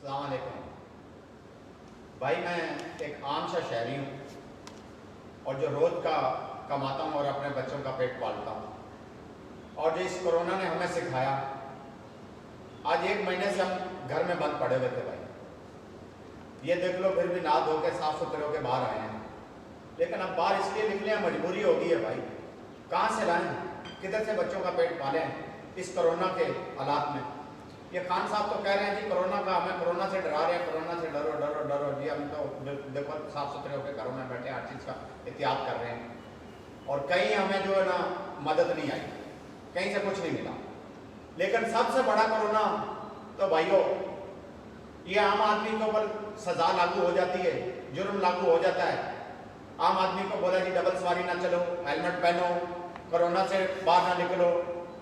السلام علیکم بھائی، میں ایک عام سا شہری ہوں اور جو روز کا کماتا ہوں اور اپنے بچوں کا پیٹ پالتا ہوں، اور جو اس کرونا نے ہمیں سکھایا، آج 1 مہینے سے ہم گھر میں بند پڑے ہوئے تھے بھائی. یہ دیکھ لو پھر بھی نہا دھو کے صاف ستھرے ہو کے باہر آئے ہیں، لیکن اب باہر اس لیے نکلے ہیں، مجبوری ہو گئی ہے بھائی. کہاں سے لائیں، کدھر سے بچوں کا پیٹ پالیں اس کرونا کے حالات میں. یہ خان صاحب تو کہہ رہے ہیں جی کرونا کا، ہمیں کرونا سے ڈرا رہے ہیں، کرونا سے ڈرو ڈرو ڈرو. جی ہم تو دیکھو صاف ستھرے ہو کے گھروں میں بیٹھے ہر چیز کا احتیاط کر رہے ہیں، اور کہیں ہمیں جو ہے نا مدد نہیں آئی، کہیں سے کچھ نہیں ملا. لیکن سب سے بڑا کرونا تو بھائیو، یہ عام آدمی کے اوپر سزا لاگو ہو جاتی ہے، جرم لاگو ہو جاتا ہے. عام آدمی کو بولا جی ڈبل سواری نہ چلو، ہیلمٹ پہنو، کرونا سے باہر نہ نکلو.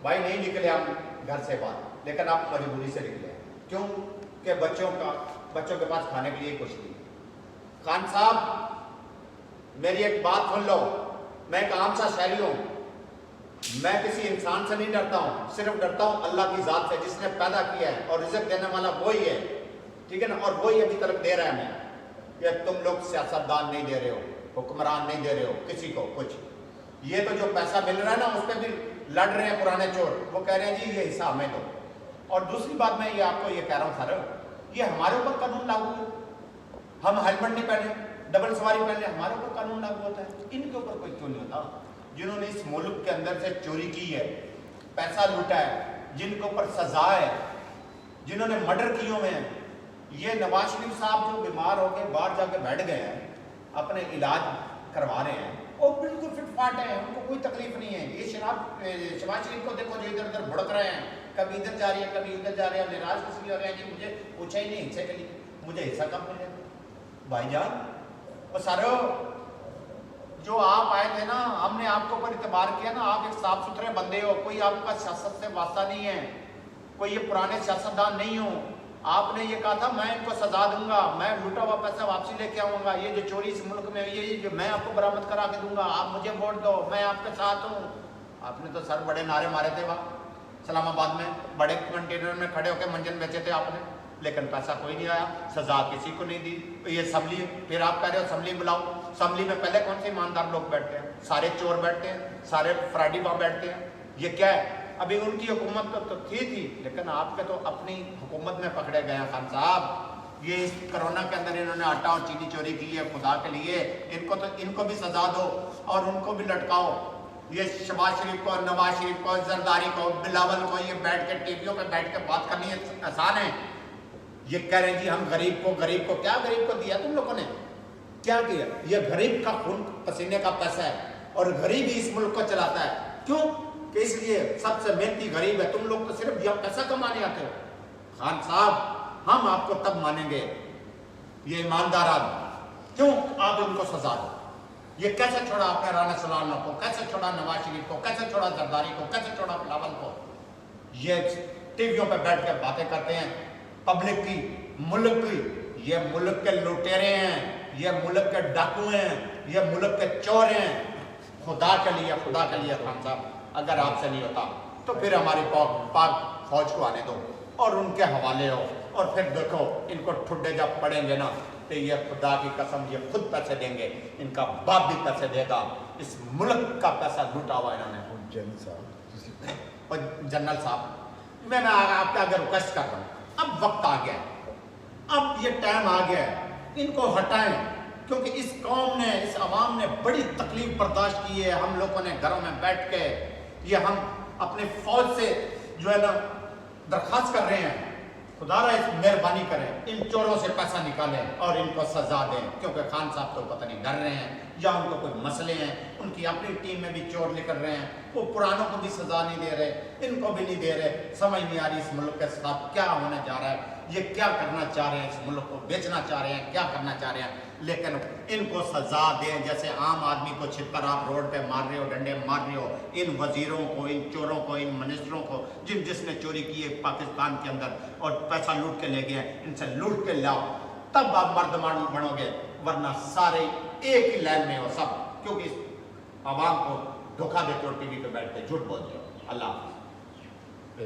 بھائی نہیں نکلے ہم گھر سے باہر، لیکن آپ مجبوری سے نکلے. کیوں کہ بچوں کے پاس کھانے کے لیے کچھ نہیں. خان صاحب میری ایک بات سن لو، میں ایک عام سا شہری ہوں، میں کسی انسان سے نہیں ڈرتا ہوں، صرف ڈرتا ہوں اللہ کی ذات سے جس نے پیدا کیا ہے، اور رزق دینے والا وہی ہے، ٹھیک ہے نا. اور وہی ابھی تک دے رہا ہے ہمیں. یہ تم لوگ سیاستدان نہیں دے رہے ہو، حکمران نہیں دے رہے ہو کسی کو کچھ. یہ تو جو پیسہ مل رہا ہے نا اس پہ بھی لڑ رہے ہیں پرانے چور، وہ کہہ رہے ہیں جی یہ حصہ ہمیں دو. اور دوسری بات میں یہ آپ کو یہ کہہ رہا ہوں سر، یہ ہمارے اوپر قانون لاگو ہے. ہم ہیلمٹ نہیں پہنے، ڈبل سواری پہنے، ہمارے اوپر قانون لاگو ہوتا ہے، ان کے اوپر کوئی کیوں نہیں ہوتا؟ جنہوں نے اس ملک کے اندر سے چوری کی ہے، پیسہ لوٹا ہے، جن کے اوپر سزا ہے، جنہوں نے مرڈر کیے ہوئے ہیں. یہ نواز شریف صاحب جو بیمار ہو کے باہر جا کے بیٹھ گئے ہیں، اپنے علاج کروا رہے ہیں، وہ بالکل فٹ فاٹ ہیں، ان کو کوئی تکلیف نہیں ہے. یہ شہباز شریف کو دیکھو جو ادھر ادھر بھڑک رہے ہیں، کبھی ادھر جا رہی ہے کبھی ادھر جا رہے ہیں، ناراض کس لیے ہو رہے ہیں جی مجھے پوچھا ہی نہیں حصے کے لیے، مجھے حصہ کب ملے. بھائی جان وہ سارو جو آپ آئے تھے نا، ہم نے آپ کے اوپر اعتبار کیا نا، آپ ایک صاف ستھرے بندے ہو، کوئی آپ کا سیاست سے واسطہ نہیں ہے، کوئی یہ پرانے سیاستدان نہیں ہو. آپ نے یہ کہا تھا میں ان کو سزا دوں گا، میں لوٹا ہوا پیسہ واپسی لے کے آؤں گا، یہ جو چوری اس ملک میں یہ جو میں آپ کو برآمد کرا کے دوں گا، آپ مجھے ووٹ دو، میں آپ کے ساتھ ہوں. آپ نے تو سر بڑے نعرے مارے تھے وہاں اسلام آباد میں، بڑے کنٹینر میں کھڑے ہو کے منجن بیچے تھے آپ نے، لیکن پیسہ کوئی نہیں آیا، سزا کسی کو نہیں دی. یہ اسمبلی، پھر آپ کہہ رہے ہو اسمبلی بلاؤ. اسمبلی میں پہلے کون سے ایماندار لوگ بیٹھتے ہیں؟ سارے چور بیٹھتے ہیں، سارے فراڈی وہاں بیٹھتے ہیں. یہ کیا ہے؟ ابھی ان کی حکومت تو تھی، لیکن آپ کے تو اپنی حکومت میں پکڑے گئے ہیں خان صاحب. یہ اس کرونا کے اندر انہوں نے آٹا اور چینی چوری کی ہے، خدا کے لیے ان کو بھی سزا دو اور ان کو بھی لٹکاؤ. یہ شہباز شریف کو، نواز شریف کو، زرداری کو، بلاول کو، یہ بیٹھ کے ٹی ویوں پہ بیٹھ کے بات کرنی آسان ہے. یہ کہہ رہے ہیں جی ہم غریب کو کیا غریب کو دیا تم لوگوں نے؟ کیا کیا؟ یہ غریب کا خون پسینے کا پیسہ ہے، اور غریب ہی اس ملک کو چلاتا ہے. کیوں کہ اس لیے سب سے محنتی غریب ہے. تم لوگ تو صرف یہ پیسہ کمانے آتے ہو. خان صاحب ہم آپ کو تب مانیں گے یہ ایماندار آدمی. کیوں آپ ان کو سزا دو؟ یہ کیسے چھوڑا آپ نے رانا سلامہ کو، کیسے چھوڑا نواز شریف کو، کیسے چھوڑا زرداری کو، کیسے چھوڑا بلاول کو؟ یہ ٹی ویوں پہ بیٹھ کے باتیں کرتے ہیں پبلک کی، ملک کی. یہ ملک کے لٹیرے ہیں، یہ ملک کے ڈاکو ہیں، یہ ملک کے چور ہیں. خدا کے لیے خان صاحب اگر آپ سے نہیں ہوتا تو پھر ہماری پاک فوج کو آنے دو اور ان کے حوالے ہو، اور پھر دیکھو ان کو ٹھڈے جب پڑیں گے نا تو یہ خدا کی قسم یہ خود پیسے دیں گے، ان کا باپ بھی پیسے دے گا. اس ملک کا پیسہ لوٹا ہوا انہوں نے. اور جنرل صاحب میں آپ کے آگے ریکویسٹ کر رہا ہوں، اب وقت آ گیا ہے، اب یہ ٹائم آ گیا ہے، ان کو ہٹائیں. کیونکہ اس قوم نے، اس عوام نے بڑی تکلیف برداشت کی ہے. ہم لوگوں نے گھروں میں بیٹھ کے یہ ہم اپنے فوج سے جو ہے نا درخواست کر رہے ہیں، خدا را اس مہربانی کریں، ان چوروں سے پیسہ نکالیں اور ان کو سزا دیں. کیونکہ خان صاحب تو پتہ نہیں ڈر رہے ہیں یا ان کو کوئی مسئلے ہیں، ان کی اپنی ٹیم میں بھی چور نکل رہے ہیں، وہ پرانوں کو بھی سزا نہیں دے رہے، ان کو بھی نہیں دے رہے. سمجھ نہیں آ رہی اس ملک کے ساتھ کیا ہونے جا رہا ہے. یہ کیا کرنا چاہ رہے ہیں؟ اس ملک کو بیچنا چاہ رہے ہیں، کیا کرنا چاہ رہے ہیں. لیکن ان کو سزا دیں. جیسے عام آدمی کو چھپکر آپ روڈ پہ مار رہے ہو، ڈنڈے مار رہے ہو، ان وزیروں کو، ان چوروں کو، ان منسٹروں کو جس نے چوری کی ہے پاکستان کے اندر اور پیسہ لوٹ کے لے گئے، ان سے لوٹ کے لاؤ، تب آپ مرد بنو گے. ورنہ سارے ایک ہی لائن میں ہو سب، کیونکہ اس عوام کو دھوکہ دیتے ہو، ٹی وی پہ بیٹھ کے جھوٹ بولتے ہو. اللہ حافظ.